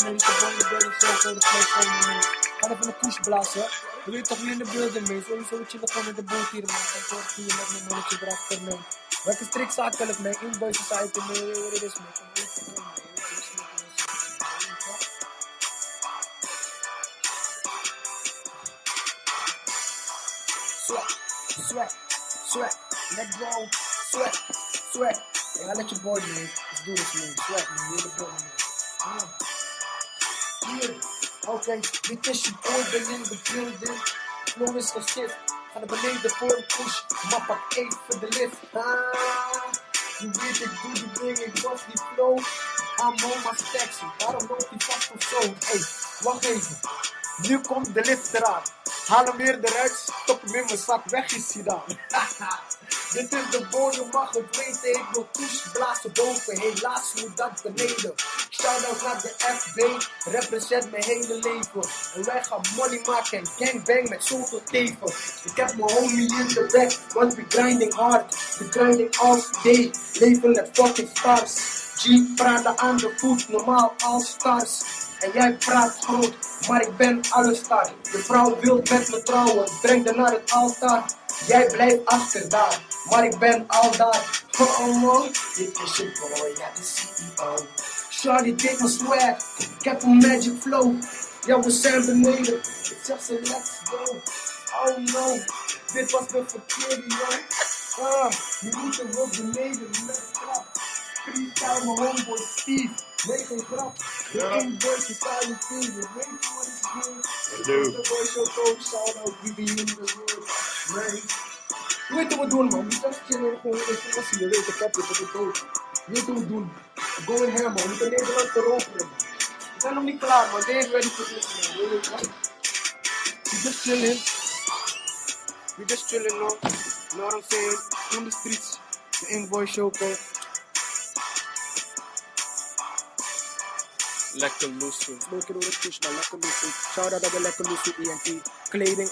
medische bonden door de cirkel, de telefoon mee. Ga even een koers blazen. We weten toch niet in de beelden mee. Sowieso chillen gewoon in de boot hier, man. Dan hoort hier met mijn mannetje erachter mee. Welke strikt zakelijk mee? Invoice society mee. Wat het is mee. Kom even mee. Sweat, sweat, let go, sweat, sweat. Hey, I let your boy, man. Let's do this, man. Sweat, man. You're the boy, man. Hier, oké, dit is je boy, ben in de building. Flow is geschift. Ga naar beneden voor een push. Maar pak even de lift. Je weet, ik doe die ding, ik was die flow. I'm on my stacks. Waarom loopt die vast of zo? Hey, wacht even. Nu komt de lift eraan. Haal hem weer eruit, stop hem in mijn zak, weg is hij dan. Dit is de bodem, mag het weten, ik wil push blazen boven, helaas moet dat beneden. Shout-out naar de FB, represent mijn hele leven. En wij gaan money maken en gangbang met zoveel teven. Ik heb mijn homie in de back, want we grinding hard. We grinding all day, leven met fucking stars. G praten aan de voet, normaal all stars. En jij praat groot, maar ik ben allestar. De vrouw wil met me trouwen, breng haar naar het altaar. Jij blijft achter daar, maar ik ben al daar. Oh man, dit is je boy, ja de CEO. Charlie, take my swag, ik heb een magic flow. Ja, we zijn beneden, ik zeg ze let's go. Oh no, dit was de verkeerde jongen. Nu moeten we beneden met een klap. Freestyle mijn homeboy Steve, nee geen grap. De invoice society, we weten wat is good. De boy show coach, shout-out, we be in the world. Nee. Je weet wat we doen, man. Niet echt chillen, gewoon informatie. Je weet, ik heb dit, ik dood. Je weet wat we doen. Go in here, man. We moeten Nederland veroveren, man. We zijn nog niet klaar, man. Deze ready for this, man. We just chilling. We just chilling, man. You know what I'm saying? On the streets. The invoice show coach. Lekker loesoe. Lekker door het push, maar lekker loesoe. Shout-out naar de lekker loesoe ENT. Kleding.